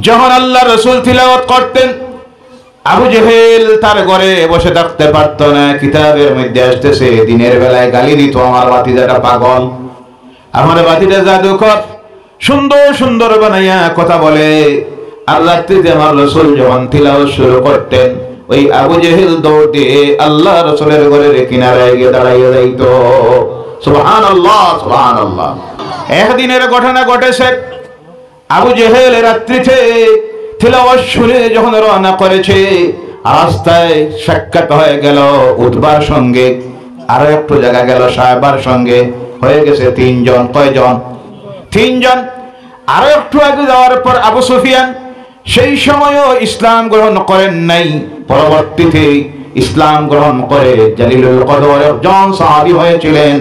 যখন আল্লাহ রাসূল তিলাওয়াত করতেন আবু জেহেল তার ঘরে বসে থাকতে পারত না। কিতাবের মধ্যে আসতেছে দিনের বেলায় গালি দিত, আমার ভাতিজাটা পাগল, আমার ভাতিজা জাদুকর, সুন্দর সুন্দর বানাইয়া কথা বলে। আর রাত্রিতে আমার রাসূল যখন তিলাওয়াত শুরু করতেন ওই আবু জেহেল দৌড় দিয়ে আল্লাহ রাসূলের ঘরের কিনারায় গিয়ে দাঁড়াইয়া যাইত। সুবহানাল্লাহ সুবহানাল্লাহ। একদিনের ঘটনা ঘটেছে, আবু জেহেল রাত্রিতে তিলাওয়াত শুনে যখন রওনা করেছে রাস্তায় সাক্ষাৎ হয়ে গেল উতবার সঙ্গে, আরো একটু জায়গা গেল সাহেবার সঙ্গে, হয়ে গেছে তিনজন। কয়জন? তিনজন। আরো একটু আগে যাওয়ার পর আবু সুফিয়ান সেই সময়ও ইসলাম গ্রহণ করেন নাই, পরবর্তীতে ইসলাম গ্রহণ করে জালিলুল কদর একজন সাহাবী হয়েছিলেন,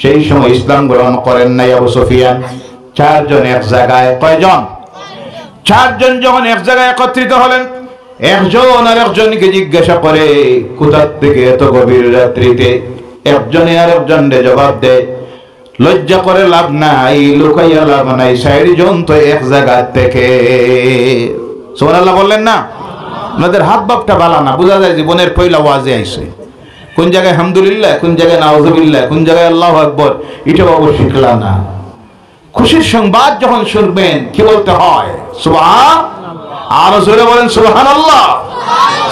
সেই সময় ইসলাম গ্রহণ করেন নাই আবু সুফিয়ান। চারজন এক জায়গায়। কয়জন? চারজন যখন এক জায়গায় একত্রিত হলেন, একজন আর একজনকে জিজ্ঞাসা করে কোথা থেকে এত গভীর রাত্রিতে? একজনে আর একজনকে জবাব দেয় লজ্জা করে লাভ নাই, লুকাইয়া লাভ নাই, চারজন তো এক জায়গা থেকে। সুবহানাল্লাহ বললেন না? আপনাদের হাত বাপটা বালা না, বোঝা যায় জীবনের পয়লা ওয়াজে আইছে। কোন জায়গায় আলহামদুলিল্লাহ, কোন জায়গায় নাউযুবিল্লাহ, কোন জায়গায় আল্লাহু আকবার, এটা বাবু শিখলা না। খুশির সংবাদ যখন শুনবেন কি বলতে হয়? সুবহানাল্লাহ। আর জোরে বলেন সুবহানাল্লাহ।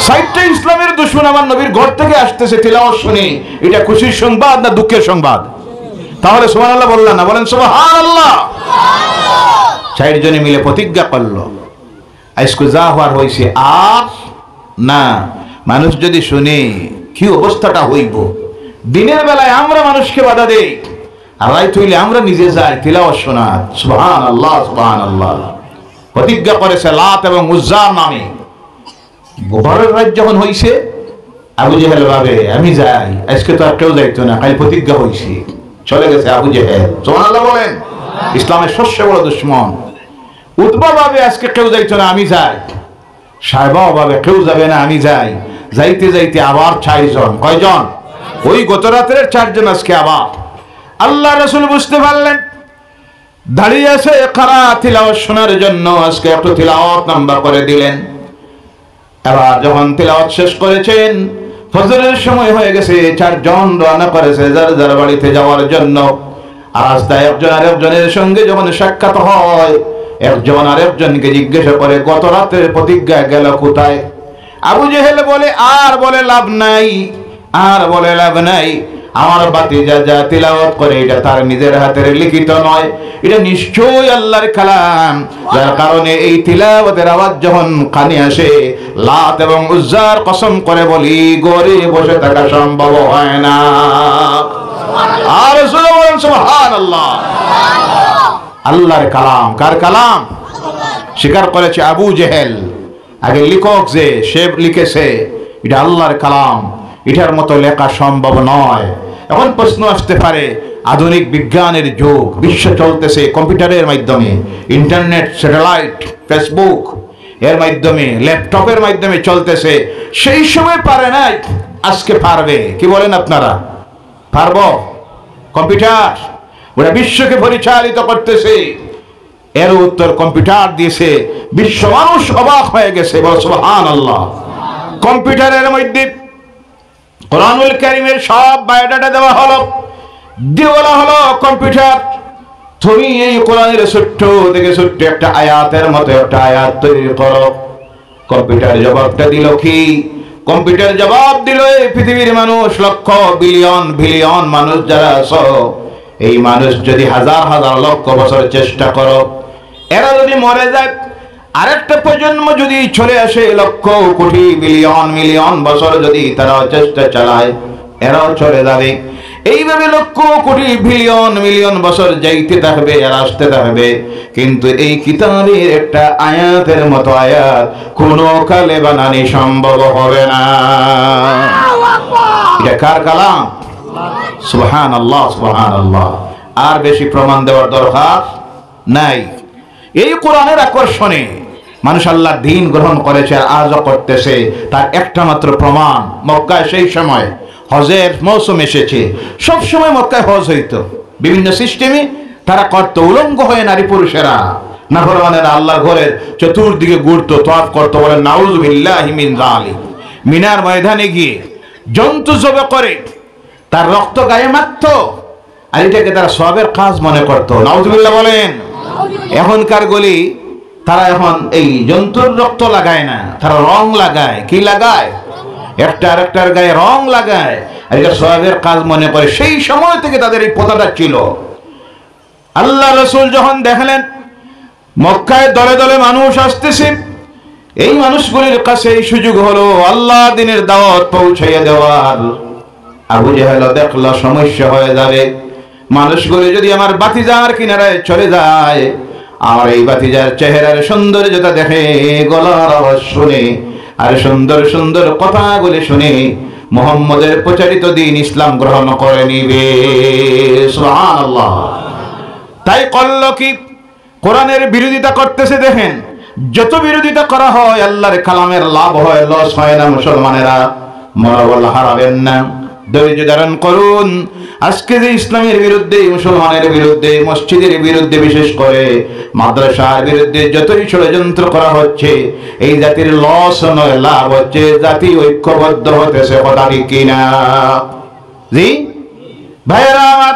সাইটটা ইসলামের দুশমন আমার নবীর ঘর থেকে আসতেছে তিলাওয়াত শুনে, এটা খুশির সংবাদ না দুঃখের সংবাদ? তাহলে সুবহানাল্লাহ বললেন না, বলেন সুবহানাল্লাহ। চারজনে মিলে প্রতিজ্ঞা করলো আজকে যা হওয়ার হয়েছে আর না। মানুষ যদি শুনে কি অবস্থাটা হইব। দিনের বেলায় আমরা মানুষকে বাধা দেই, আর রাত হইলে আমরা নিজে যাই তিলাওয়াত শোনার। সুবহানাল্লাহ সুবহানাল্লাহ। প্রতিজ্ঞা করেছে লাত এবং উজ্জার নামে। গোবরের রাত যখন হইছে আবু জেহেল ভাবে আমি যাই, আজকে তো আর কেউ যাইতো না, কাল প্রতিজ্ঞা হইছে, চলে গেছে আবু জেহেল। সুবহানাল্লাহ বলেন। ইসলামের সবচেয়ে বড় দুশমন। উতবা ভাবে আজকে কেউ যাইতো না, আমি যাই। সাহেবা ভাবে কেউ যাবে না, আমি যাই। যাইতে যাইতে আবার চারজন। কয়জন? ওই গত রাতের চারজন আজকে আবার। আল্লাহ রাসূল বুঝতে পারলেন দাঁড়িয়ে আছে কারা তিলাওয়াত শোনার জন্য, আজকে একটু তিলাওয়াত নাম্বার করে দিলেন। এবার যখন তিলাওয়াত শেষ করেছেন ফজরের সময় হয়ে গেছে, চারজন রওনা করেছে যার যার বাড়িতে যাওয়ার জন্য। আর রাস্তায় একজন আরেকজনের সঙ্গে যখন সাক্ষাৎ হয়, একজন আরেকজনকে জিজ্ঞাসা করে গত রাতের প্রতিজ্ঞা গেল কোথায়? আবু জেহেল বলে আর বলে লাভ নাই, আর বলে লাভ নাই। আমার ভাতিজা যা তিলাওয়াত করে এটা তার নিজের হাতের লিখিত নয়, এটা নিশ্চয়ই আল্লাহর কালাম, যার কারণে এই তিলাওয়াতের আওয়াজ যখন কানে আসে লাত এবং উজ্জার কসম করে বলি গড়ে বসে থাকা সম্ভব হয় না। আর সুবহানাল্লাহ। আল্লাহর কালাম। কার কালাম? স্বীকার করেছে আবু জেহেল। আগে লেখক যে সে লিখেছে এটা আল্লাহর কালাম, এটার মতো লেখা সম্ভব নয়। এখন প্রশ্ন আসতে পারে আধুনিক বিজ্ঞানের যুগ, বিশ্ব চলতেছে কম্পিউটারের মাধ্যমে, ইন্টারনেট, স্যাটেলাইট, ফেসবুক এর মাধ্যমে, ল্যাপটপের মাধ্যমে চলতেছে। সেই সময় পারে নাই, আজকে পারবে। কি বলেন আপনারা? পারবো? কম্পিউটার ওরা বিশ্বকে পরিচালিত করতেছে, এর উত্তর কম্পিউটার দিয়েছে। বিশ্ব মানুষ অবাক হয়ে গেছে। বল সুবহানাল্লাহ। কম্পিউটারের মধ্যে কোরআনুল কারীমের সব বায়োডাটা দেওয়া হলো, দিয়ে বলা হলো কম্পিউটার তুমি এই কোরআনের ছোট্ট থেকে ছোট্ট একটা আয়াতের মতো একটা আয়াত তৈরি করো। কম্পিউটার জবাবটা দিল কি? কম্পিউটার জবাব দিল এই পৃথিবীর মানুষ লক্ষ বিলিয়ন বিলিয়ন মানুষ যারা আছো, এই মানুষ যদি হাজার হাজার লক্ষ বছর চেষ্টা করো, এরা যদি মরে যায়, আরেকটা প্রজন্ম যদি চলে আসে লক্ষ কোটি বিলিয়ন মিলিয়ন বছর যদি তারা চেষ্টা চালায়, এরাও চলে যাবে। এইভাবে লক্ষ কোটি বিলিয়ন মিলিয়ন বছর যাইতে থাকবে আর আসতে থাকবে, কিন্তু এই কিতাবের একটা আয়াতের মতো আয়াত কোনো কালে বানানি সম্ভব হবে না। এটা কার কালাম? সুবহানাল্লাহ সুবহানাল্লাহ। আর বেশি প্রমাণ দেওয়ার দরকার নাই। এই কোরআনের আকর্ষণে মানুষ আল্লাহর দ্বীন গ্রহণ করেছে আর আজও করতেছে। তার একটা মাত্র প্রমাণ মক্কায় সেই সময় হজের মৌসুম এসেছে। সব সময় মক্কায় হজ হইতো, বিভিন্ন সিস্টেমে তারা করত, উলঙ্গ হয়ে নারী পুরুষেরা নাফরমানেরা আল্লাহর ঘরের চতুর্দিকে ঘুরতো, তওয়াফ করতো, বলেন নাউযু বিল্লাহি মিন যালিক। মিনার ময়দানে গিয়ে জন্তু জবে করে তার রক্ত গায়ে মাখতো, আর এটাকে তারা সওয়াবের কাজ মনে করতো। নাউযুবিল্লাহ বলেন। এখনকার গলি তারা এখন এই জন্তুর রক্ত লাগায় না, তারা রং লাগায়। কি লাগায়? একটা আরেকটার গায়ে রং লাগায়, আর এটা সওয়াবের কাজ মনে করে। সেই সময় থেকে তাদের এই প্রথাটা ছিল। আল্লাহ রাসূল যখন দেখলেন মক্কায় দলে দলে মানুষ আসতেছে, এই মানুষগুলির কাছে এই সুযোগ হলো আল্লাহ দিনের দাওয়াত পৌঁছাইয়া দেওয়ার। আবু জাহেল দেখলো সমস্যা হয়ে যাবে, মানুষগুলি যদি আমার বাতিজার কিনারায় চলে যায়, আমার এই বাতিজার চেহারার সৌন্দর্যতা দেখে, গলার আওয়াজ শুনে, আর সুন্দর সুন্দর কথাগুলি শুনে মুহাম্মদের প্রচারিত দিন ইসলাম গ্রহণ করে নিবে। সুবহানাল্লাহ। তাই করল কি? কোরআনের বিরোধিতা করতেছে। দেখেন, যত বিরোধিতা করা হয় আল্লাহর কালামের লাভ হয়, লস হয় না। মুসলমানেরা মনোবল হারাবেন না, ধৈর্য ধারণ করুন। আজকে যে ইসলামের বিরুদ্ধে, মুসলমানের বিরুদ্ধে, মসজিদের বিরুদ্ধে, বিশেষ করে মাদ্রাসার বিরুদ্ধে যতই ষড়যন্ত্র করা হচ্ছে, এই জাতির লস নয়, লাভ হচ্ছে। জাতি ঐক্যবদ্ধ হতেছে। কথা ঠিক কিনা? জি ভাইয়েরা আমার,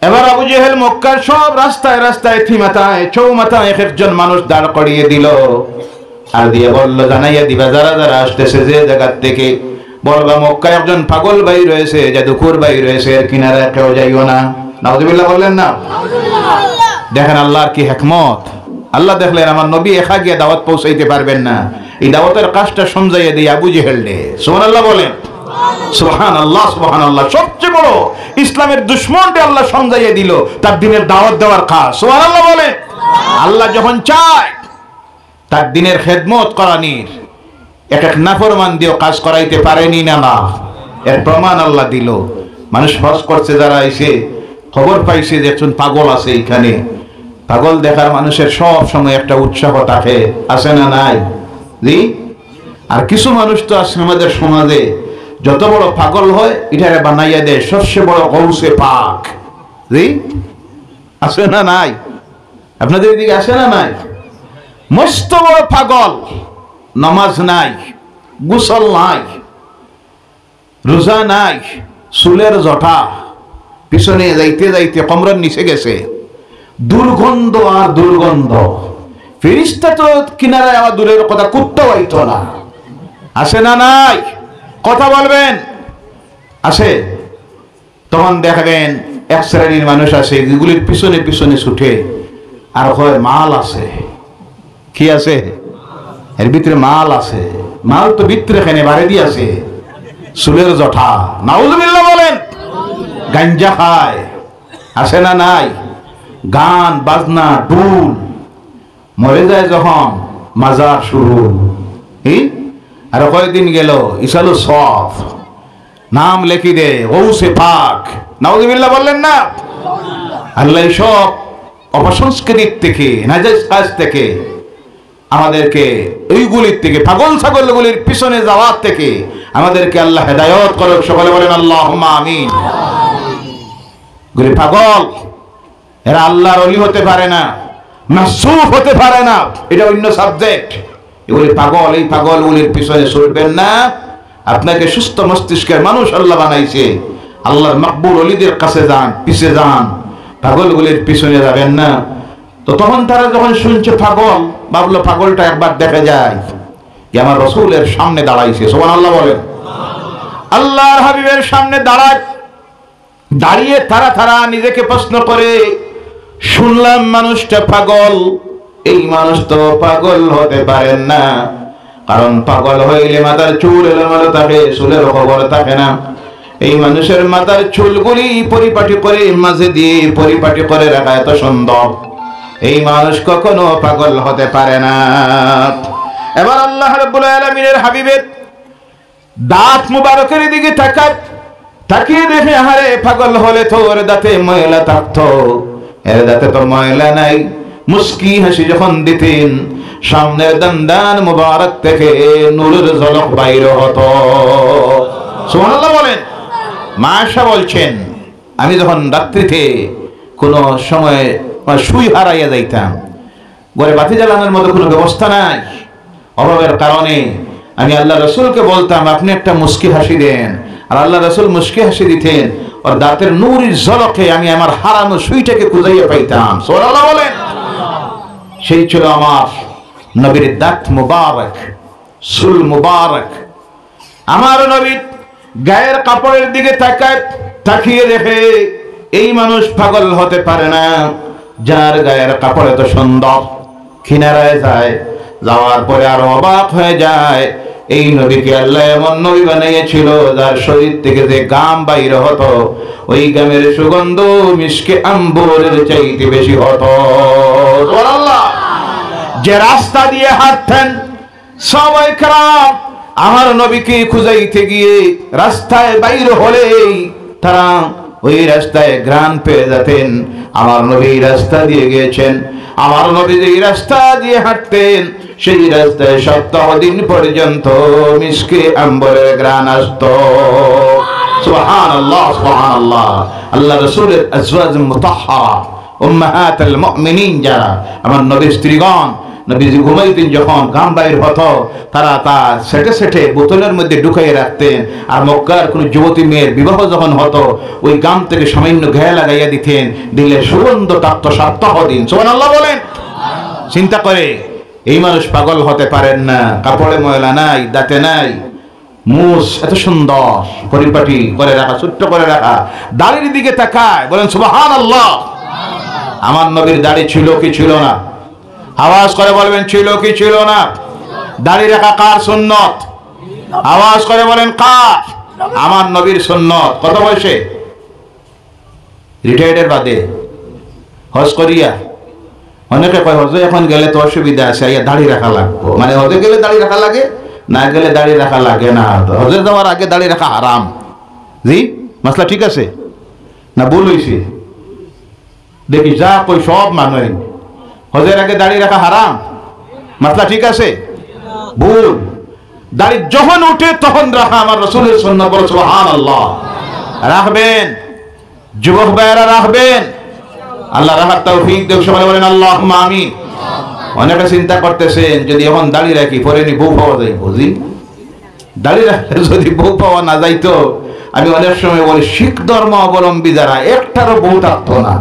এবার আবু জেহেল মক্কার সব রাস্তায় রাস্তায় থিমাতায় চৌমাথায় এক একজন মানুষ দাঁড় করিয়ে দিল, আর দিয়ে বলল, জানাইয়া দিবা যারা যারা আসতেছে যে জায়গার থেকে, বলবা মক্কায় একজন পাগল ভাই রয়েছে, জাদুকর ভাই রয়েছে, এর কিনারে কেউ যাইও না। নাউযুবিল্লাহ বললেন না? দেখেন আল্লাহর কি হিকমত। আল্লাহ দেখলেন আমার নবী একা গিয়ে দাওয়াত পৌঁছাইতে পারবেন না, এই দাওয়াতের কাজটা সমঝাইয়া দিয়ে আবু জেহেল দে। সুবহানাল্লাহ বলেন। সুবহানাল্লাহ, সুবহানাল্লাহ। সবচেয়ে বড় ইসলামের দুশমনটা আল্লাহ সমঝাইয়া দিল তার দিনের দাওয়াত দেওয়ার কাজ। সুবহানাল্লাহ বলেন। আল্লাহ যখন চায় তার দিনের খেদমত করানির, এক এক নাফরমান দিয়েও কাজ করাইতে পারেনি না। না, এর প্রমাণ আল্লাহ দিল। মানুষ হজ করছে, যারা এসে খবর পাইছে যে একজন পাগল আছে এখানে, পাগল দেখার মানুষের সব সময় একটা উৎসাহ থাকে, আছে না নাই? জি। আর কিছু মানুষ তো আছে আমাদের সমাজে, যত বড় পাগল হয় এটারে বানাইয়া দেয় সবচেয়ে বড় গৌসে পাক। জি, আছে না নাই? আপনাদের এদিকে আছে না নাই? মস্ত বড় পাগল, নামাজ নাই, গোসল নাই, রোজা নাই, চুলের জটা পিছনে যাইতে যাইতে কমরের নিচে গেছে, দুর্গন্ধ আর দুর্গন্ধ। ফেরেশতা তো কিনারায় আমার দূরের কথা, কুত্তা হইতো না। আছে না নাই? কথা বলবেন। আছে। তখন দেখাবেন এক শ্রেণীর মানুষ আছে, এগুলির পিছনে পিছনে ছুটে আর হয় মাল আছে। কি আছে? এর ভিতরে মাল আছে। মাল তো ভিতরে এখানে বাড়ি দিয়ে আছে, চুলের জঠা। নাউযুবিল্লাহ বলেন। গাঞ্জা খায়। আছে না নাই? গান বাজনা ডুল, মরে যায় যখন মাজার শুরু। আর কয়েকদিন গেল ইসালু সফ, নাম লেখি দে গৌসে পাক। নাউযুবিল্লাহ বললেন না? আল্লাহ সব অপসংস্কৃতির থেকে, নাজায়েজ কাজ থেকে আমাদেরকে, ওইগুলির থেকে, পাগল ছাগলগুলির পিছনে যাওয়ার থেকে আমাদেরকে আল্লাহ হেদায়েত করুক। সকলে বলেন আল্লাহুম্মা আমিন। গুলি পাগল, এরা আল্লাহর ওলি হতে পারে না, মাসুফ হতে পারে না, এটা অন্য সাবজেক্ট। এগুলি পাগল, এই পাগলগুলির পিছনে ছুটবেন না। আপনাকে সুস্থ মস্তিষ্কের মানুষ আল্লাহ বানাইছে, আল্লাহর মাকবুল ওলিদের কাছে যান, পিছে যান, পাগলগুলির পিছনে যাবেন না। তো তখন তারা যখন শুনছে পাগল, ভাবলো পাগলটা একবার দেখে যায় যে আমার রাসূলের সামনে দাঁড়াইছে। সুবহানাল্লাহ বলেন। আল্লাহর হাবিবের সামনে দাঁড়িয়ে তারা নিজেকে প্রশ্ন করে, শুনলাম মানুষটা পাগল, এই মানুষ তো পাগল হতে পারেন না, কারণ পাগল হইলে মাথার চুল এলোমেলো থাকে, চুলের খবর থাকে না। এই মানুষের মাথার চুলগুলি পরিপাটি করে মাঝে দিয়ে পরিপাটি করে রাখা এত সুন্দর, এই মানুষ কখনো পাগল হতে পারে না। এবার আল্লাহ রাব্বুল আলামিনের হাবিবের দাঁত মুবারকের দিকে তাকিয়ে দেখে, আরে পাগল হলে তো ওর দাঁতে ময়লা থাকতো, এর দাঁতে তো ময়লা নাই। মুস্কি হাসি যখন দিতেন, সামনের দান মুবারক থেকে নূরের ঝলক বাইর হতো। সুবহানাল্লাহ বলেন। মা আয়েশা বলছেন, আমি যখন রাত্রিতে কোনো সময় শুই হারাইয়া যাইতাম, ঘরে বাতি জ্বালানোর মতো কোনো ব্যবস্থা নাই। অভাবের কারণে আমি আল্লাহ রসুলকে বলতাম আপনি একটা মুস্কি হাসি দেন, আর আল্লাহ রসুল মুস্কি হাসি দিতেন, আর দাঁতের নূরের ঝলকে আমি আমার হারানো সুইটাকে খুঁজাইয়া পাইতাম। সুবহানাল্লাহ বলেন। সেই ছিল আমার নবীর দাঁত মুবারক, চুল মুবারক। আমার নবীর গায়ের কাপড়ের দিকে তাকিয়ে দেখে এই মানুষ পাগল হতে পারে না, যার গায়ের কাপড় এত সুন্দর। কিনারায় যায়, যাওয়ার পরে আরো অবাক হয়ে যায়, এই নবীকে আল্লাহ এমন নবী বানিয়েছিল যার শরীর থেকে যে গাম বাইর হতো, ওই গামের সুগন্ধ মিশকে আম্বরের চাইতে বেশি হতো। সুবহানাল্লাহ। যে রাস্তা দিয়ে হাঁটতেন সবাই খারাপ, আমার নবীকে খুঁজাইতে গিয়ে রাস্তায় বাইর হলেই তারা ওই রাস্তায় ঘ্রাণ পেয়ে যেতেন আমার নবী রাস্তা দিয়ে গিয়েছেন। আমার নবী যে রাস্তা দিয়ে হাঁটতেন সেই রাস্তায় সপ্তাহ দিন পর্যন্ত মিশকে আম্বরের ঘ্রাণ আসতো। সুবহানাল্লাহ, সুবহানাল্লাহ। আল্লাহ রাসূলের আজওয়াজ মুতাহহারা উম্মাহাতুল মুমিনিন, যারা আমার নবীর স্ত্রীগণ, নবীজি ঘুমাইতেন যখন গাম বাইর হতো তারা তা সেটে সেটে বোতলের মধ্যে ঢুকাইয়ে রাখতেন। আর মক্কার কোন যুবতী মেয়ের বিবাহ যখন হতো ওই গাম থেকে সামান্য ঘায়ে লাগাইয়া দিতেন, দিলে সুগন্ধ প্রাপ্ত সপ্তাহ দিন। সুবহানাল্লাহ বলেন। চিন্তা করে এই মানুষ পাগল হতে পারেন না, কাপড়ে ময়লা নাই, দাঁতে নাই, মুস এত সুন্দর পরিপাটি করে রাখা, ছোট্ট করে রাখা, দাড়ির দিকে তাকায়, বলেন সুবহানাল্লাহ। আমার নবীর দাড়ি ছিল কি ছিল না? আওয়াজ করে বলবেন ছিল কি ছিল না? দাড়ি রাখা কার সুন্নত? আওয়াজ করে বলেন কার? আমার নবীর সুন্নত। কত বয়সে? রিটায়ার্ডের বাদে হজ করিয়া। অনেকে কয় হজে এখন গেলে তো অসুবিধা আছে, দাড়ি রাখা লাগবে। মানে হজে গেলে দাড়ি রাখা লাগে, না গেলে দাড়ি রাখা লাগে না। হজে যাওয়ার আগে দাড়ি রাখা হারাম। জি মাসলা ঠিক আছে না ভুল হয়েছে? দেখি যা কই সব মানুষ হজের আগে দাড়ি রাখা হারাম, মাসলা ঠিক আছে? ভুল। দাড়ি যখন উঠে তখন রাখা আমার রাসূলের সুন্নাত। বলো সুবহানাল্লাহ। রাখবেন যুবক ভাইয়েরা, রাখবেন। আল্লাহ রাখার তৌফিক দেব। সবাই বলেন আল্লাহুম্মা আমিন। অনেকে চিন্তা করতেছেন যদি এখন দাড়ি রাখি পরে নি বউ পাওয়া যায়। বুঝি দাড়ি রাখলে যদি বউ পাওয়া না যাইতো, আমি অনেক সময় বলি শিখ ধর্ম অবলম্বী যারা একটারও বউ থাকতো না,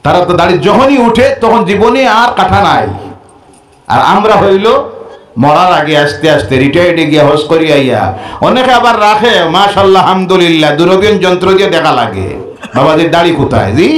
তারা তো দাড়ি যখনই উঠে তখন জীবনে আর কাঠা নাই। আর আমরা হইল মরার আগে আস্তে আস্তে রিটায়ার্ডে গিয়ে হজ করি আইয়া। অনেকে আবার রাখে মাশাআল্লাহ আলহামদুলিল্লাহ, দূরবীন যন্ত্র দিয়ে দেখা লাগে বাবাদের দাড়ি কোথায়। জি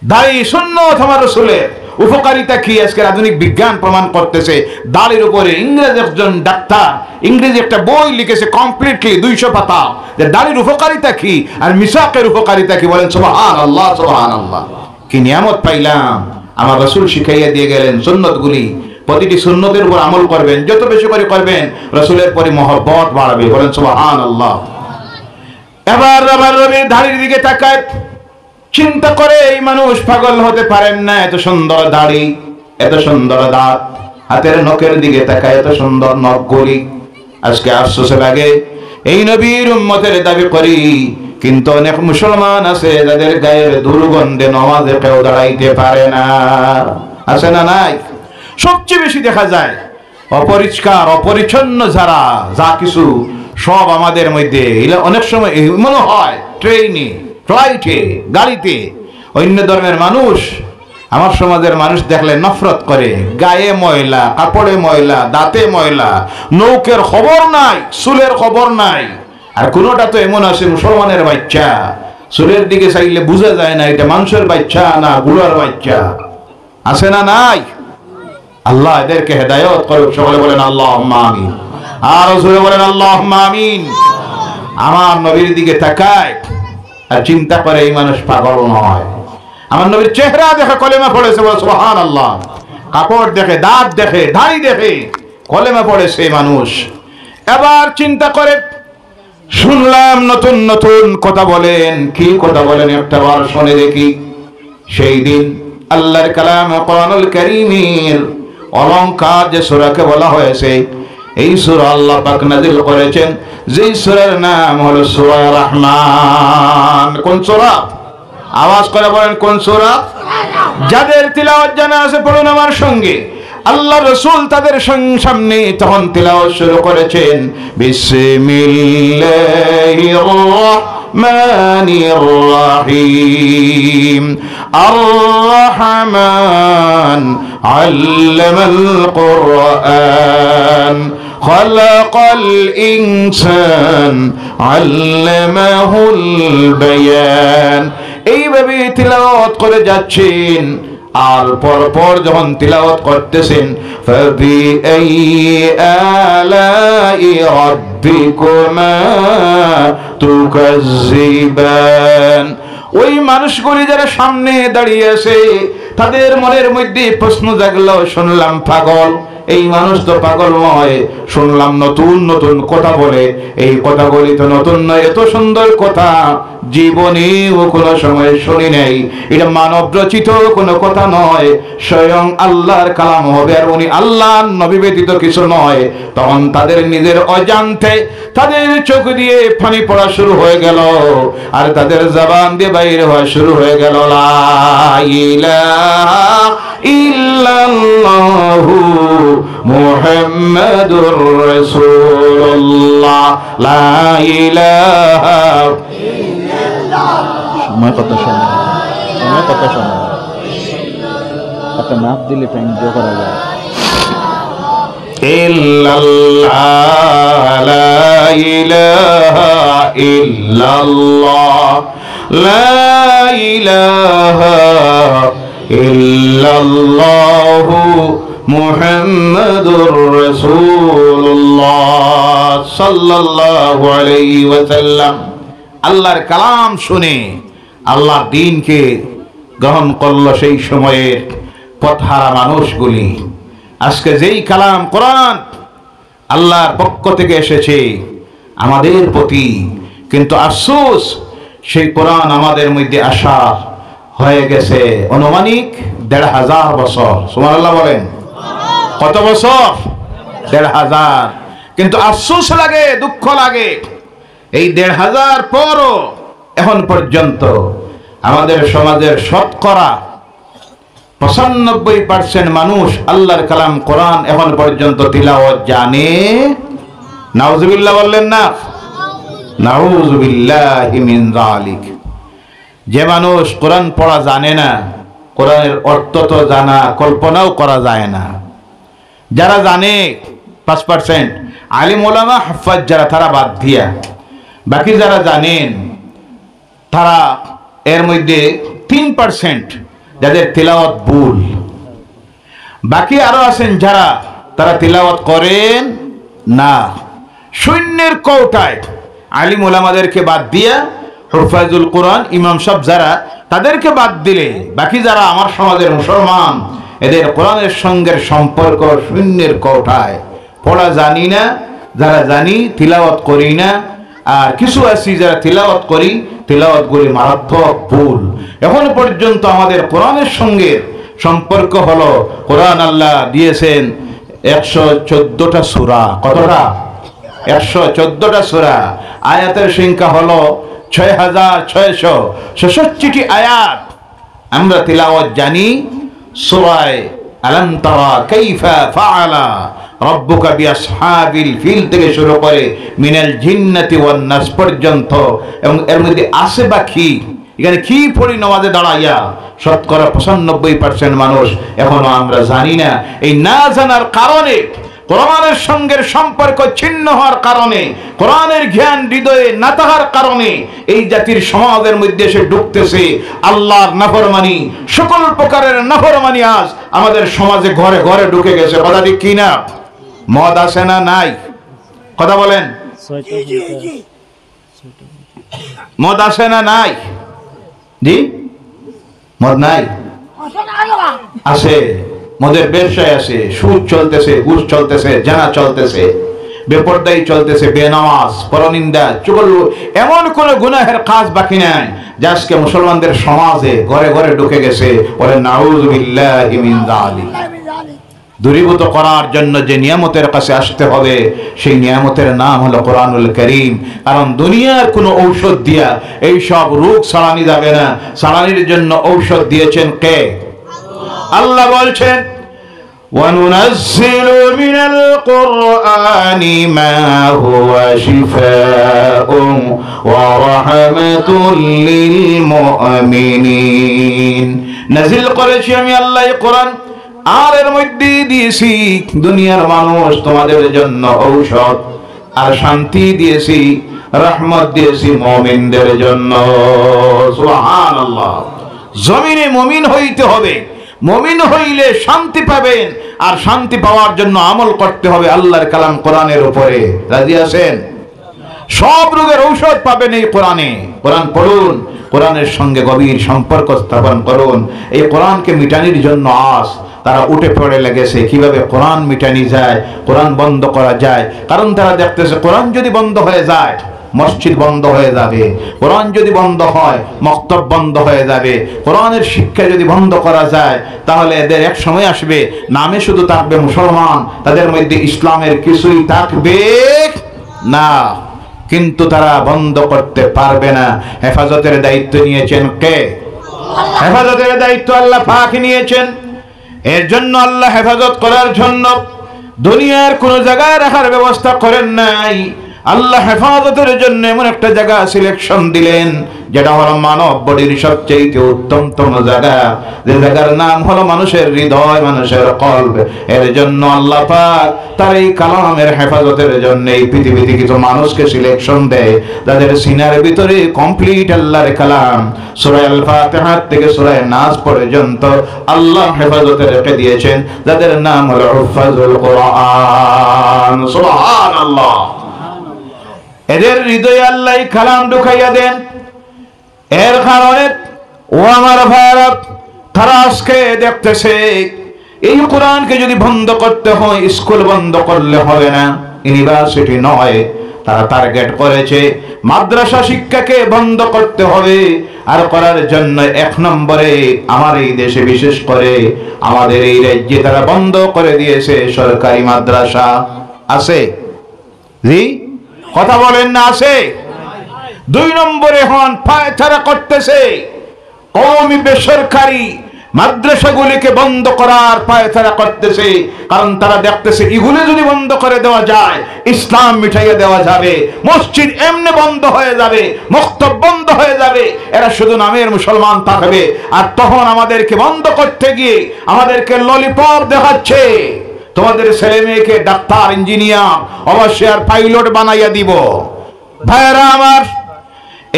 দাড়ি সুন্নাত আমার রাসূলের। উপকারিতা কি আজকের আধুনিক বিজ্ঞান প্রমাণ করতেছে। দাড়ির উপরে ইংরেজি একজন ডাক্তার ইংরেজি একটা বই লিখেছে কমপ্লিটলি 200 পাতা, যে দাড়ির উপকারিতা কি আর মিসাকের উপকারিতা কি। বলেন সুবহানাল্লাহ, সুবহানাল্লাহ। কি নিয়ামত পাইলাম। আমার রাসূল শিখাইয়া দিয়ে গেলেন সুন্নতগুলি। প্রতিটি সুন্নতের উপর আমল করবেন, যত বেশি করে করবেন রাসূলের পরে মহব্বত বাড়বে। বলেন সুবহানাল্লাহ। এবার আমার নবীর দাড়ির দিকে তাকায়, চিন্তা করে এই মানুষ পাগল হতে পারেন না। এত সুন্দর দাড়ি, এত সুন্দর দাঁত, হাতের নখের দিকে তাকায় এত সুন্দর নখগুলি। আজকে আফসোস লাগে এই নবীর উম্মতের দাবি করি, কিন্তু অনেক মুসলমান আছে যাদের গায়ের দুর্গন্ধে নামাজে কেউ দাঁড়াইতে পারে না। আছে না নাই? সবচেয়ে বেশি দেখা যায় অপরিষ্কার অপরিচ্ছন্ন যারা, যা কিছু সব আমাদের মধ্যে। অনেক সময় মনে হয় ট্রেনে, ফ্লাইটে, গাড়িতে অন্য ধর্মের মানুষ আমার সমাজের মানুষ দেখলে নফরত করে। গায়ে ময়লা, কাপড়ে ময়লা, দাঁতে ময়লা, নৌকের খবর নাই, চুলের খবর নাই। আর কোনোটা তো এমন আছে মুসলমানের বাচ্চা, চুলের দিকে চাইলে বোঝা যায় না এটা মানুষের বাচ্চা না গুলার বাচ্চা। আছে না নাই? আল্লাহ এদেরকে হেদায়েত করুক। সকলে বলেন আল্লাহুম্মা আমিন। আর রাসূল বলেন আল্লাহুম্মা আমিন। আমার নবীর দিকে তাকায় আর চিন্তা করে এই মানুষ পাগল নয়। আমার নবীর চেহারা দেখে কলেমা পড়েছে। বলে সুবহানাল্লাহ। কাপড় দেখে, দাঁত দেখে, দাড়ি দেখে কলেমা পড়েছে মানুষ। এবার চিন্তা করে শুনলাম নতুন নতুন কথা বলেন। কি কথা বলেন একটা বার শুনে দেখি। সেই দিন আল্লাহর কালাম কোরআনুল কারীমের অলংকার যে সূরাকে বলা হয়েছে, এই সূরা আল্লাহ পাক নাযিল করেছেন, যেই সূরার নাম হলো সূরা রহমান। কোন সূরা? আওয়াজ করে বলেন কোন সূরা? যাদের তিলাওয়াত জানা আছে পড়ুন আমার সঙ্গে। আল্লাহ রাসূল তাদের সামনে তখন তিলাওয়াত শুরু করেছেন, বিসমিল্লাহির রাহমানির রাহিম, আর রহমান আল্লামাল কুরআন, খালাকাল ইনসান আল্লামাহুল বায়ান। এইভাবে তিলাওয়াত করে যাচ্ছেন। আর পরপর যখন তিলাওয়াত করতেছেন, ফাবি আইয়ি আলাই রাব্বিকুমা তুকাজ্জিবান। ওই মানুষগুলি যারা সামনে দাঁড়িয়ে আছে তাদের মনের মধ্যে প্রশ্ন জাগলো, শুনলাম পাগল, এই মানুষ তো পাগল নয়, শুনলাম নতুন নতুন কথা বলে, এই কথাগুলি তো নতুন নয়, এত সুন্দর কথা জীবনেও কোনো সময় শুনি নাই, এটা মানব রচিত কোনো কথা নয়, স্বয়ং আল্লাহর কালাম হবে, আর উনি আল্লাহর নবী ব্যতীত কিছু নয়। তখন তাদের নিজের অজান্তে তাদের চোখ দিয়ে পানি পড়া শুরু হয়ে গেল, আর তাদের জবান দিয়ে বাইর হওয়া শুরু হয়ে গেল, লা ইলাহা ইল্লাল্লাহু মুহাম্মাদুর রাসূলুল্লাহ, লা ইলাহা ইল্লাল্লাহ। সময় কত সময়, সময় কত সময়, একটা মাপ দিলে টাইম দিয়ে করা যায়। ইল্লাল্লাহ, লা ইলাহা ইল্লাল্লাহ, লা ইলাহা ইল্লাল্লাহু মুহাম্মাদুর রাসূলুল্লাহ সাল্লাল্লাহু আলাইহি ওয়াসাল্লাম। আল্লাহর কালাম শুনে আল্লাহ দ্বীনকে গ্রহণ করলো সেই সময়ের পথহারা মানুষগুলি। আজকে যেই কালাম কোরআন আল্লাহর পক্ষ থেকে এসেছে আমাদের প্রতি, কিন্তু আফসোস সেই কোরআন আমাদের মধ্যে আসা হয়ে গেছে অনুমানিক ১৫০০ বছর। সুবহানাল্লাহ বলেন, কত বছর? ১৫০০। কিন্তু আফসোস লাগে, দুঃখ লাগে, এই ১৫০০ পরও এখন পর্যন্ত আমাদের সমাজের শতকরা ৯৫% মানুষ আল্লাহর কালাম কোরআন এখন পর্যন্ত তিলাওয়াত জানে। নাউজুবিল্লাহ বললেন না? নাউজুবিল্লাহি মিন যালিক। যে মানুষ কোরআন পড়া জানে না, কোরআনের অর্থ তো জানা কল্পনাও করা যায় না। যারা জানে ৫%, আলিম ওলামা হাফাজ যারা, তারা বাদ দিয়া বাকি যারা জানেন তারা এর মধ্যে ৩% যাদের তিলাওয়াত ভুল। বাকি আরো আছেন যারা তারা তিলাওয়াত করেন না। শূন্যের কৌটায় আলিম ওলামাদেরকে বাদ দিয়া হুফাজুল কোরআন ইমাম সাহেব যারা, তাদেরকে বাদ দিলে বাকি যারা আমার সমাজের মুসলমান, এদের কোরআনের সঙ্গে সম্পর্ক শূন্যের কৌটায়। পড়া জানি না, যারা জানি তিলাওয়াত করি না, আর কিছু আছি যারা তিলাওয়াত করি, তিলাওয়াতগুলি মারাত্মক ভুল। এখন পর্যন্ত আমাদের কোরআনের সঙ্গে সম্পর্ক হলো, কোরআন আল্লাহ দিয়েছেন ১১৪টা সূরা। কতটা? ১১৪টা সূরা। আয়াতের সংখ্যা হলো ৬৬৬৬টি আয়াত। আমরা তিলাওয়াত জানি সূরা আলাম তারা কাইফা ফাআলা রাব্বুকা বিআসহাবিল ফিল থেকে শুরু করে মিনাল জিন্নাতি ওয়ান নাস পর্যন্ত, এবং এর মধ্যে আছে বাকি এখানে কি পড়ি নামাজে দাঁড়াইয়া, শতকরা ৯৫% মানুষ এখনো আমরা জানি না। এই না জানার কারণে, কোরআনের সঙ্গে সম্পর্ক ছিন্ন হওয়ার কারণে, কোরআনের জ্ঞান হৃদয়ে না থাকার কারণে এই জাতির সমাজের মধ্যে এসে ঢুকতেছে আল্লাহর নাফরমানি, সকল প্রকারের নাফরমানি আজ আমাদের সমাজে ঘরে ঘরে ঢুকে গেছে। কথা ঠিক কি না? মদ আছে না নাই? কথা বলেন। মদ আছে না নাই? জি, মদ নাই? আছে। মদের ব্যবসায় আছে, সুদ চলতেছে, ঘুষ চলতেছে, জানা চলতেছে, বেপরদাই চলতেছে, বেনামাজ, পরনিন্দা, চুগল, এমন কোন গুনাহের কাজ বাকি নাই যা আজকে মুসলমানদের সমাজে ঘরে ঘরে ঢুকে গেছে। বলে নাউযুবিল্লাহি মিন যালিক। দূরীভূত করার জন্য যে নিয়ামতের কাছে আসতে হবে, সেই নিয়ামতের নাম হলো কোরআনুল কারীম। কারণ দুনিয়ার কোনো ঔষধ দিয়া এই সব রোগ সারানি যাবে না। সারানির জন্য ঔষধ দিয়েছেন কে? আল্লাহ বলছেন وَنُنَزِّلُ مِنَ الْقُرْآنِ مَا هُوَ شِفَاءٌ وَرَحْمَةٌ لِلْمُؤْمِنِينَ নাযিল করেছি আমি আল্লাহ এই কোরআন, আর এর মধ্যে দিয়েছি দুনিয়ার মানুষ তোমাদের জন্য ঔষধ আর শান্তি দিয়েছি, রহমত দিয়েছি মুমিনদের জন্য। সুবহানাল্লাহ। জমিনে মুমিন হইতে হবে, মুমিন হইলে শান্তি পাবেন, আর শান্তি পাওয়ার জন্য আমল করতে হবে আল্লাহর কালাম কোরআনের উপরে। রাজি আছেন? সব রোগের ঔষধ পাবেন এই কোরআনে। কোরআন পড়ুন, কোরআনের সঙ্গে গভীর সম্পর্ক স্থাপন করুন। এই কোরআনকে মিটানির জন্য আজ তারা উঠে পড়ে লেগেছে কিভাবে কোরআন মিটানি যায়, কোরআন বন্ধ করা যায়। কারণ তারা দেখতেছে কোরআন যদি বন্ধ হয়ে যায় মসজিদ বন্ধ হয়ে যাবে, কোরআন যদি বন্ধ হয় মক্তব বন্ধ হয়ে যাবে, কোরআনের শিক্ষা যদি বন্ধ করা যায় তাহলে এদের এক সময় আসবে নামে শুধু থাকবে মুসলমান, তাদের মধ্যে ইসলামের কিছুই থাকবে না। কিন্তু তারা বন্ধ করতে পারবে না। হেফাজতের দায়িত্ব নিয়েছেন কে? হেফাজতের দায়িত্ব আল্লাহ পাক নিয়েছেন। এর জন্য আল্লাহ হেফাজত করার জন্য দুনিয়ার কোন জায়গায় রাখার ব্যবস্থা করেন নাই। আল্লাহ হেফাজতের জন্য এমন একটা জায়গা সিলেকশন দিলেন যেটা হলো মানব বডির সবচেয়ে উত্তমতম জায়গা, যে জায়গার নাম হলো মানুষের হৃদয়, মানুষের কলব। এর জন্য আল্লাহ পাক তার এই কালামের হেফাজতের জন্য এই পৃথিবীতে কিছু মানুষকে সিলেকশন দেয় যাদের সিনার ভিতরে কমপ্লিট আল্লাহর কালাম সূরা আল ফাতিহা থেকে সূরা নাস পর্যন্ত আল্লাহ হেফাজতে রেখে দিয়েছেন, যাদের নাম হলো হুফাজুল কোরআন। সুবহানাল্লাহ। এদের হৃদয়ে আল্লাহ কালাম ঢুকাইয়া দেন। এর কারণে ও আমার ভাইরা, তারা আজকে দেখতেছে এই কোরআনকে যদি বন্ধ করতে হয় স্কুল বন্ধ করলে হবে না, ইউনিভার্সিটি নয়, তারা টার্গেট করেছে মাদ্রাসা শিক্ষাকে বন্ধ করতে হবে। আর করার জন্য এক নম্বরে আমার এই দেশে বিশেষ করে আমাদের এই রাজ্যে তারা বন্ধ করে দিয়েছে সরকারি মাদ্রাসা। আছে? জি কথা বলেন না? আছে? দুই নম্বরে হন পায়তারা করতেছে কওমি বেসরকারি মাদ্রাসাগুলিকে বন্ধ করার পায়তারা করতেছে। কারণ তারা দেখতেছে এগুলি যদি বন্ধ করে দেওয়া যায় ইসলাম মিটাইয়া দেওয়া যাবে, মসজিদ এমনি বন্ধ হয়ে যাবে, মক্তব বন্ধ হয়ে যাবে, এরা শুধু নামের মুসলমান থাকবে। আর তখন আমাদেরকে বন্ধ করতে গিয়ে আমাদেরকে ললিপপ দেখাচ্ছে, তোমাদের ছেলে মেয়েকে ডাক্তার, ইঞ্জিনিয়ার, অবশ্যই আর পাইলট বানাইয়া দিব। ভাইরা আমার,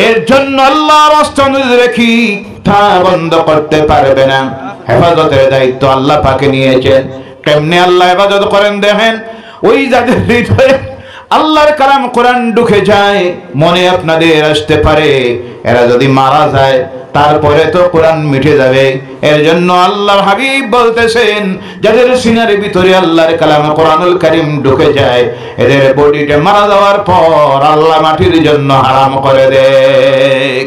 এর জন্য আল্লাহর রাস্তা রেখি তা বন্ধ করতে পারবে না। হেফাজতের দায়িত্ব আল্লাহ পাকে নিয়েছেন। কেমনে আল্লাহ হেফাজত করেন দেখেন, ওই যাদের হৃদয়ে আল্লাহর কালাম কোরআন ঢুকে যায়, মনে আপনাদের আসতে পারে এরা যদি মারা যায় তারপরে তো কোরআন মিটে যাবে। এর জন্য আল্লাহর হাবিব বলতেছেন যাদের সিনার ভিতরে আল্লাহর কালাম কোরআনুল কারীম ঢুকে যায় এদের বডিটা মারা যাওয়ার পর আল্লাহ মাটির জন্য হারাম করে দেয়।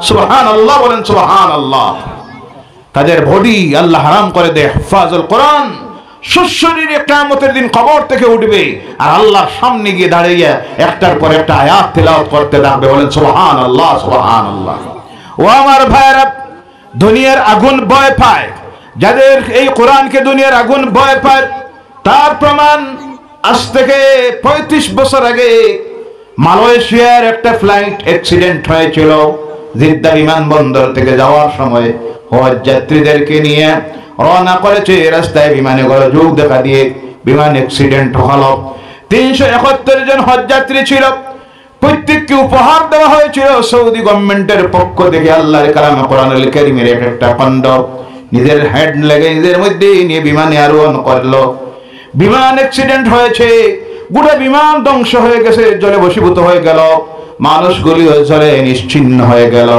সুবহানাল্লাহ বলেন সুবহানাল্লাহ। তাদের বডি আল্লাহ হারাম করে দেয়। হিফাজুল কোরআন সুশরীরে কিয়ামতের দিন কবর থেকে উঠবে আর আল্লাহর সামনে গিয়ে দাঁড়িয়ে একটার পর একটা আয়াত তেলাওয়াত করতে থাকবে। বলেন সুবহানাল্লাহ সুবহানাল্লাহ। ও আমার ভাইরা, দুনিয়ার আগুন ভয় পায়, যাদের এই কোরআনকে দুনিয়ার আগুন ভয় পায় তার প্রমাণ আজ থেকে 35 বছর আগে মালয়েশিয়ার একটা ফ্লাইট অ্যাক্সিডেন্ট হয়েছিল। জিদ্দা বিমানবন্দর থেকে যাওয়ার সময় হজ যাত্রীদেরকে নিয়ে রওনা করেছে, রাস্তায় বিমানে গোলযোগ দেখা দিয়ে বিমান অ্যাক্সিডেন্ট হলো। 371 জন হজ যাত্রী ছিল। প্রত্যেককে উপহার দেওয়া হয়েছিল সৌদি গভর্নমেন্টের পক্ষ থেকে আল্লাহর কালাম কোরআনুল কারীমের একটা খণ্ড। নিজের হেড লেগে নিজের মধ্যে নিয়ে বিমানে আরোহণ করলো। বিমান অ্যাক্সিডেন্ট হয়েছে, গোটা বিমান ধ্বংস হয়ে গেছে, জলে বশীভূত হয়ে গেল, মানুষগুলি জলে নিশ্চিহ্ন হয়ে গেল।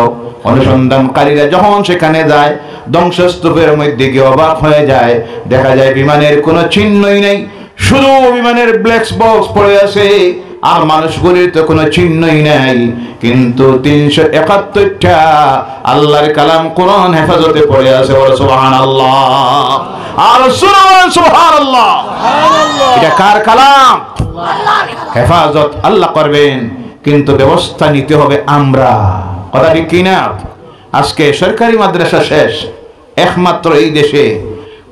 অনুসন্ধানকারীরা যখন সেখানে যায় ধ্বংসস্তূপের মধ্যে গিয়ে অবাক হয়ে যায়, দেখা যায় বিমানের কোনো চিহ্নই নেই, শুধু বিমানের ব্ল্যাক বক্স পড়ে আছে আর মানুষগুলির তো কোনো চিহ্নই নাই। কিন্তু 371টা আল্লাহর কালাম কোরআন হেফাজতে পড়ে আছে। বলে সুবহানাল্লাহ। আর সুবহানাল্লাহ, এটা কার কালাম? হেফাজত আল্লাহ করবেন, কিন্তু ব্যবস্থা নিতে হবে আমরা। কথা ঠিক কিনা? আজকে সরকারি মাদ্রাসা শেষ, একমাত্র এই দেশে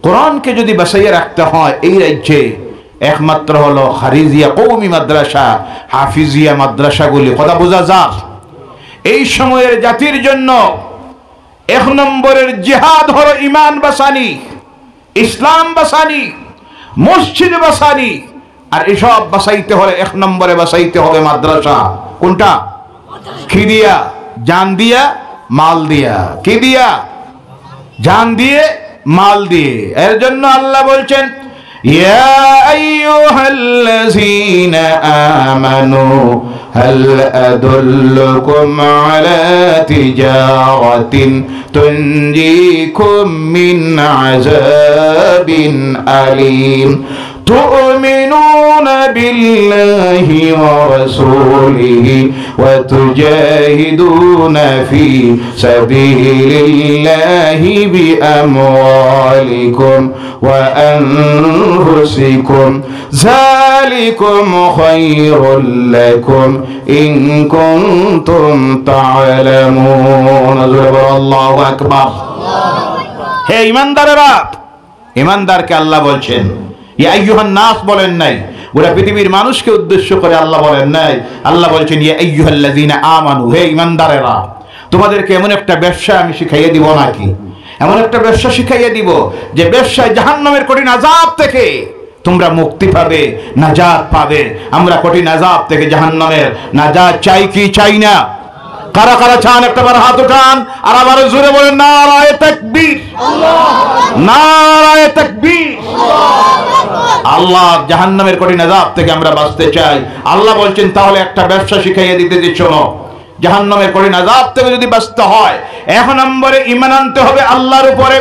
কোরআনকে যদি বাঁচাইয়ে রাখতে হয় এই রাজ্যে একমাত্র হলো খারিজিয়া কওমি মাদ্রাসা, হাফিজিয়া মাদ্রাসাগুলি। কথা বোঝা যাক, এই সময়ের জাতির জন্য 1 নম্বরের জিহাদ হলো ঈমান বাঁচানি, ইসলাম বাঁচানি, মসজিদ বাঁচানি। আর এসব বাঁচাইতে হলে 1 নম্বরে বাঁচাইতে হবে মাদ্রাসা। কোনটা? কি দিয়া? জান দিয়া, মাল দিয়া। কি দিয়া? জান দিয়ে, মাল দিয়ে। এর জন্য আল্লাহ বলছেন, ইয়া আইয়ুহাল্লাযীনা আমানু হাল আদুল্লুকুম আলা তিজারাতিন তুনজিকুম মিন আযাবিন আলীম تؤمنون بالله ورسوله وتجاهدون في سبيل الله بأموالكم وأنفسكم ذلكم خير لكم إن كنتم تعلمون الله أكبر হে ঈমানদারেরা, ঈমানদারকে আল্লাহ বলছেন ইয়া আইয়ুহান নাস বলেন নাই, গোটা পৃথিবীর মানুষকে উদ্দেশ্য করে আল্লাহ বলেন নাই। আল্লাহ বলছেন ইয়া আইয়ুহাল্লাযীনা আমানু, হে ঈমানদারেরা, তোমাদেরকে এমন একটা ব্যবসা আমি শিখাইয়ে দিব নাকি, এমন একটা ব্যবসা শিখাইয়ে দিব যে ব্যবসায় জাহান্নামের কঠিন আযাব থেকে তোমরা মুক্তি পাবে, নাজাত পাবে। আমরা কঠিন আযাব থেকে জাহান্নামের নাজাত চাই কি চাই না? কারা কারা চান একটাবার হাত উঠান আর আবার জোরে বলেন নারায়ে তাকবীর, নারায়ে তাকবীর। আল্লাহ জাহান্নামের কঠিন আযাব থেকে আমরা বাঁচতে চাই। আল্লাহ বলছেন তাহলে একটা ব্যবসা শিখাইয়ে দিতে দিচ্ছ না। জাহান্নামের কঠিন আযাব থেকে যদি বাঁচতে হয় 1 নম্বরে ঈমান আনতে হবে আল্লাহর উপরে,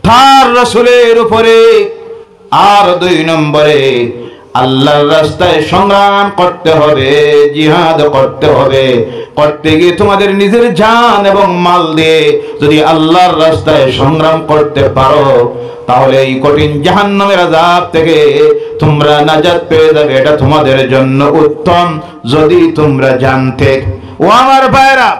তার রাসূলের উপরে। আর 2 নম্বরে আল্লাহর রাস্তায় সংগ্রাম করতে হবে, জিহাদ করতে হবে। করতে গিয়ে তোমাদের নিজের জান এবং মাল দিয়ে যদি আল্লাহর রাস্তায় সংগ্রাম করতে পারো তাহলে এই কঠিন জাহান্নামের আযাব থেকে তোমরা নাজাত পেয়ে যাবে। এটা তোমাদের জন্য উত্তম যদি তোমরা জানতে। ও আমার ভাইরা,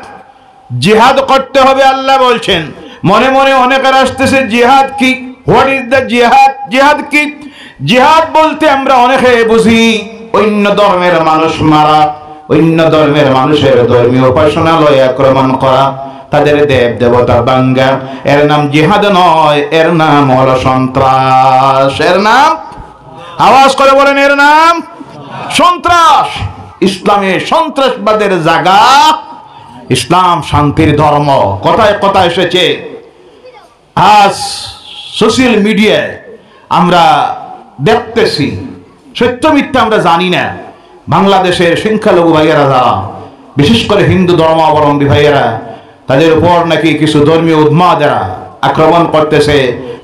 জিহাদ করতে হবে আল্লাহ বলছেন। মনে মনে অনেকের আসতেছে জিহাদ কি, হোয়াট ইজ দ্য জিহাদ? জিহাদ কি? জিহাদ বলতে আমরা অনেকে বুঝি অন্য ধর্মের মানুষ মারা, অন্য ধর্মের মানুষের ধর্মীয় উপাসনালয় আক্রমণ করা, তাদের দেব দেবতা ভাঙ্গা। এর নাম জিহাদ নয়, এর নাম হলো সন্ত্রাস। এর নাম, আওয়াজ করে বলেন, এর নাম সন্ত্রাস। ইসলামে সন্ত্রাসবাদের জায়গা, ইসলাম শান্তির ধর্ম। কথায় কথা এসেছে। আজ সোশ্যাল মিডিয়ায় আমরা দেখতেছি, সত্য মিথ্যা আমরা জানি না, বাংলাদেশের সংখ্যালঘু ভাইয়েরা যারা, বিশেষ করে হিন্দু ধর্মাবলম্বী ভাইয়েরা, তাদের উপর নাকি কিছু ধর্মীয় উন্মাদেরা আক্রমণ করতেছে,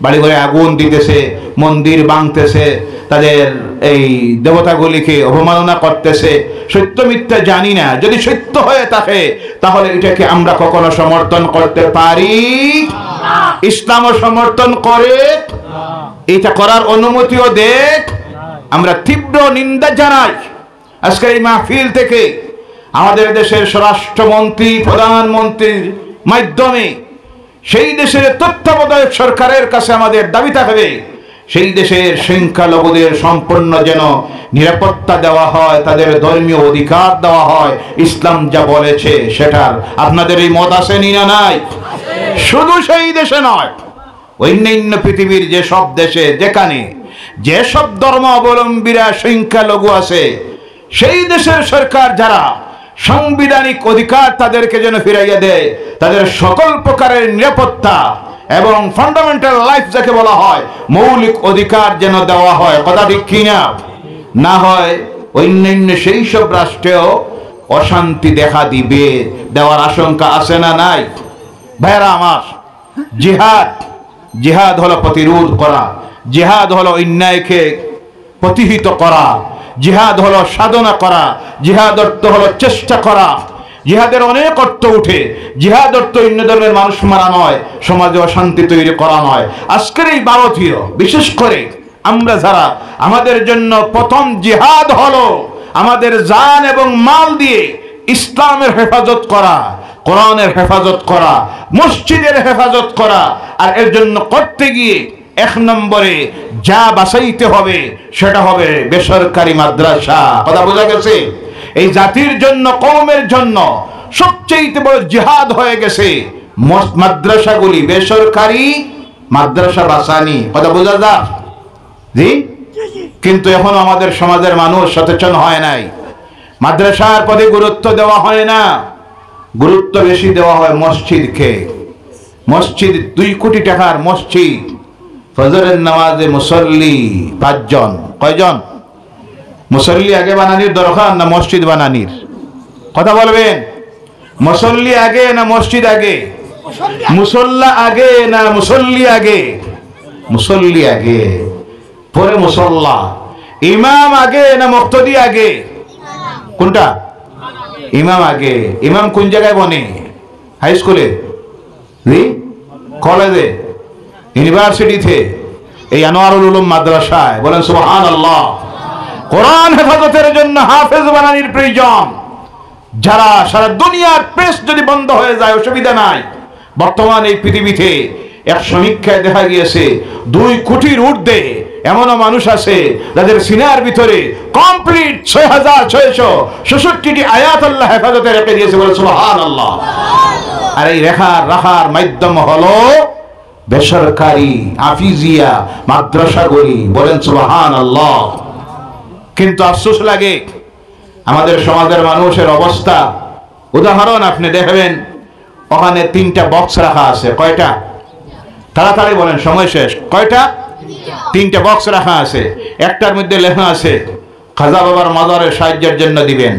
বাড়ি ঘরে আগুন দিতেছে, মন্দির ভাঙতেছে, তাদের এই দেবতাগুলিকে অবমাননা করতেছে। সত্য মিথ্যা জানি না। যদি সত্য হয়ে থাকে তাহলে এটাকে আমরা কখনো সমর্থন করতে পারি? ইসলামও সমর্থন করে, এটা করার অনুমতিও দেখ। আমরা তীব্র নিন্দা জানাই। আজকে এই মাহফিল থেকে আমাদের দেশের স্বরাষ্ট্রমন্ত্রী, প্রধানমন্ত্রীর মাধ্যমে সেই দেশের তত্ত্বাবধায়ক সরকারের কাছে আমাদের দাবি থাকবে, সেই দেশের সংখ্যালঘুদের সম্পূর্ণ যেন নিরাপত্তা দেওয়া হয়, তাদের ধর্মীয় অধিকার দেওয়া হয়। ইসলাম যা বলেছে সেটার আপনাদের এই মত আছে না নাই? শুধু সেই দেশে নয়, অন্যান্য পৃথিবীর যে সব দেশে যেখানে যেসব ধর্ম অবলম্বীরা সংখ্যালঘু আছে, সেই দেশের সরকার যারা সাংবিধানিক অধিকার তাদেরকে যেন ফিরাইয়া দেয়, তাদের সকল প্রকারের নিরাপত্তা এবং ফান্ডামেন্টাল লাইফ যাকে বলা হয়, মৌলিক অধিকার যেন দেওয়া হয়। কথা ঠিক কিনা? না হয় অন্যান্য সেই সব রাষ্ট্রেও অশান্তি দেখা দিবে, দেওয়ার আশঙ্কা আছে না নাই? ভাইরা আমার, জিহাদ, জিহাদ হলো প্রতিরোধ করা, জিহাদ হলো অন্যায়কে প্রতিহিত করা, জিহাদ হলো সাধনা করা, জিহাদ অর্থ হলো চেষ্টা করা। জিহাদের অনেক অর্থ উঠে। জিহাদ অর্থ অন্য ধর্মের মানুষ মারা নয়, সমাজে অশান্তি তৈরি করা নয়। আজকের এই ভারতীয়, বিশেষ করে আমরা যারা, আমাদের জন্য প্রথম জিহাদ হলো আমাদের জান এবং মাল দিয়ে ইসলামের হেফাজত করা, কোরআনের হেফাজত করা, মসজিদের হেফাজত করা। আর এর জন্য করতে গিয়ে এক নম্বরে যা বাঁচাইতে হবে সেটা হবে বেসরকারি মাদ্রাসা। কথা বোঝা গেছে? এই জাতির জন্য, কওমের জন্য সবচেয়ে বড় জিহাদ হয়ে গেছে মাদ্রাসাগুলি, বেসরকারি মাদ্রাসা বাঁচানি। কথা বোঝা যা? জি। কিন্তু এখন আমাদের সমাজের মানুষ সচেতন হয় নাই। মাদ্রাসার প্রতি গুরুত্ব দেওয়া হয় না, গুরুত্ব বেশি দেওয়া হয় মসজিদকে। মসজিদ 2 কোটি টাকার মসজিদ, ফজরের নামাজে মুসল্লি 5 জন। কয়জন? মুসল্লি আগে বানানির দরকার না মসজিদ বানানির? কথা বলবেন। মুসল্লি আগে না মসজিদ আগে? মুসল্লা আগে না মুসল্লি আগে? মুসল্লি আগে, পরে মুসল্লা। ইমাম আগে না মুক্তদি আগে? কোনটা? ইমাম আগে। ইমাম কোন জায়গায় বনে? হাই স্কুলে, কলেজে, ইউনিভার্সিটিতে, এই আনোয়ারুল উলুম মাদ্রাসায়। বলেন সুবহানাল্লাহ। কোরআন হেফাজতের জন্য হাফেজ বানানির প্রয়োজন। যারা সারা দুনিয়ার প্রেস যদি বন্ধ হয়ে যায় অসুবিধা নাই। বর্তমান এই পৃথিবীতে এক সমীক্ষায় দেখা গিয়েছে 2 কোটির ঊর্ধ্বে এমনও মানুষ আছে যাদের সিনার ভিতরে কমপ্লিট 6666টি আয়াত আল্লাহ হেফাজতে রেখে দিয়েছে। বলে সুবহানাল্লাহ। আর এই রাখার মাধ্যম হলো বেসরকারি হাফিজিয়া মাদ্রাসাগুলি। বলেন সুবহানাল্লাহ। কিন্তু আফসোস লাগে আমাদের সমাজের মানুষের অবস্থা। উদাহরণ আপনি দেখবেন, ওখানে 3টা বক্স রাখা আছে। কয়টা? তাড়াতাড়ি বলেন, সময় শেষ। কয়টা? 3টা বক্স রাখা আছে। একটার মধ্যে লেখা আছে খাজা বাবার মাজারের সাহায্যের জন্য দিবেন।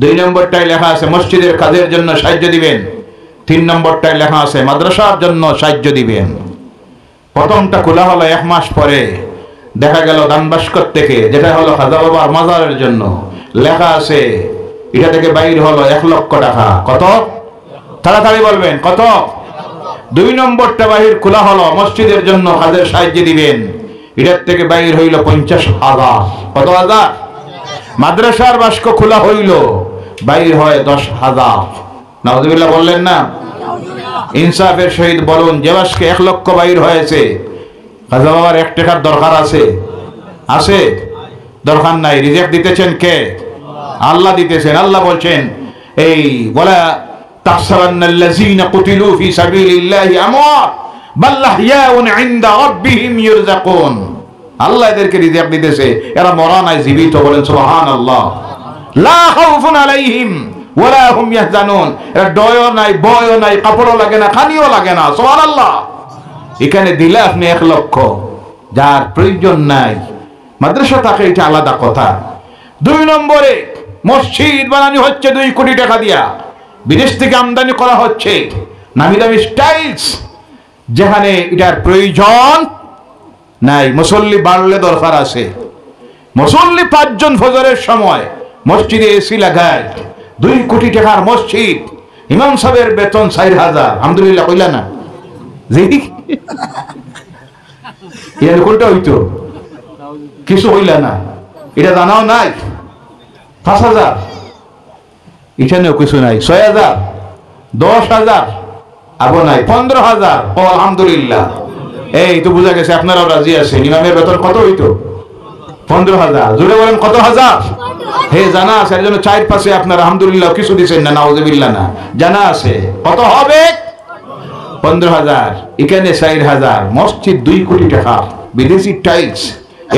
2 নম্বরটায় লেখা আছে মসজিদের কাজের জন্য সাহায্য দিবেন। 3 নম্বরটায় লেখা আছে মাদ্রাসার জন্য সাহায্য দিবেন। প্রথমটা খোলা হলো 1 মাস পরে, দেখা গেল দানবাস্কর থেকে, যেটা হলো খাজা বাবার মাজারের জন্য, লেখা আছে এটা থেকে বাইর হলো 1 লক্ষ টাকা। কত? তাড়াতাড়ি বলবেন, কত? 2 নম্বরটা বাহির খোলা হলো মসজিদের জন্য কাজের সাহায্য দিবেন, এটার থেকে বাইর হইল 50,000। কত হাজার? মাদ্রাসার বাস্ক খোলা হইল, বাইর হয় 10,000। নাউজুবিল্লাহ বললেন না? ইনসাফের সহিত বলুন, যে বাস্কে 1 লক্ষ বাইর হয়েছে, খাজা বাবার 1 টাকার দরকার আছে? আছে? দরকার নাই। রিজেক্ট দিতেছেন কে? আল্লাহ দিতেছেন। আল্লাহ বলছেন এই বলা তাহসাবান্নাল্লাযীনা কুতিলু ফি সাবিলিল্লাহি আমওয়াত বাল আহইয়াউন ইনদা রাব্বিহিম ইরযাকুন। আল্লাহ এদেরকে রিজেক্ট দিতেছে, এরা মরা নাই, জীবিত। বলেন সুবহানাল্লাহ। লা খাউফুন আলাইহিম ওয়ালা হুম ইয়াহজানুন। এরা ডয়ও নাই, বয়ও নাই, কাপড়ও লাগে না, খানিও লাগে না। সুবহানাল্লাহ। এখানে দিলে আপনি 1 লক্ষ, যার প্রয়োজন নাই মাদ্রাসা থাকে, এটা আলাদা কথা। 2 নম্বরে মসজিদ বানানো হচ্ছে 2 কোটি টাকা দিয়া, বিদেশ থেকে আমদানি করা হচ্ছে নামি দামি স্টাইলস, যেখানে এটার প্রয়োজন নাই। মুসল্লি বাড়লে দরকার আছে। মুসল্লি 5 জন ফজরের সময় মসজিদে এসি লাগায়। 2 কোটি টাকার মসজিদ, ইমাম সাহেবের বেতন 4,000। আলহামদুলিল্লাহ কইলা না? জি, এর কোনটা হইতো? কিছু হইলা না, এটা জানাও নাই। 5,000, এখানেও কিছু নাই। 6,000, 10,000, আবো নাই 15,000। ও আলহামদুলিল্লাহ। এই তো বুঝা গেছে আপনারাও রাজি আছেন। ইমামের বেতন কত হইতো? 15,000। জোরে বলেন, কত হাজার? হে, জানা আছে। এর জন্য 4 পাশে আপনারা আলহামদুলিল্লাহ কিছু দিচ্ছেন না, নাউজুবিল্লাহ না। জানা আছে কত হবে? 15,000। এখানে 4,000। মসজিদ 2 কোটি টাকা, বিদেশি টাইলস,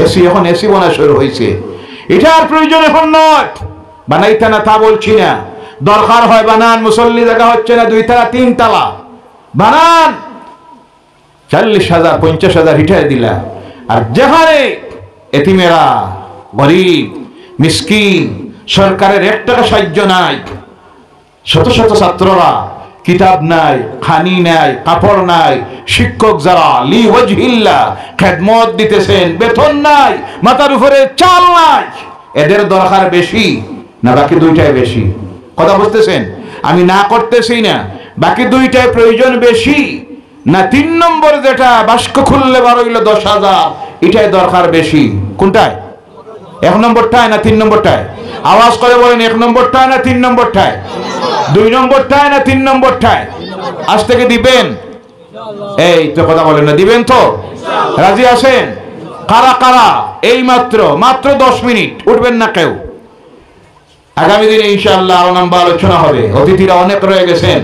এসি। এখন এসি বানা শুরু হয়েছে। এটার প্রয়োজন এখন নয়, বানাইতে না তা বলছি না। দরকার হয় বানান। মুসল্লি জায়গা হচ্ছে না 2 তালা 3 তালা, বানান। 40,000 50,000 হিটায় দিলা। আর যেখানে এতিমেরা, গরিব, মিসকিন, সরকারের 1 টাকা সাহায্য নাই, শত শত ছাত্ররা কিতাব নাই, খানি নাই, কাপড় নাই, শিক্ষক যারা লি ওয়াজহিল্লাহ খেদমত দিতেছেন, বেতন নাই, মাথার উপরে চাল নাই, এদের দরকার বেশি না বাকি 2টাই বেশি? কথা বুঝতেছেন? আমি না করতেছি না, বাকি 2টাই প্রয়োজন বেশি না 3 নম্বর যেটা বাস্ক খুললে বার হইল 10,000, এটাই দরকার বেশি? কোনটায়? 1 নম্বরটায় না 3 নম্বরটায়? আওয়াজ করে বলেন, 1 নম্বরটায় না 3 নম্বরটায়? 2 নম্বরটায় না 3 নম্বরটায়? আজ থেকে দিবেন? এই তো কথা বলেন না, দিবেন তো? রাজি আছেন? কারা কারা? এই মাত্র 10 মিনিট, উঠবেন না কেউ। আগামী দিনে ইনশাআল্লাহ আরো লম্বা আলোচনা হবে, অতিথিরা অনেক রয়ে গেছেন।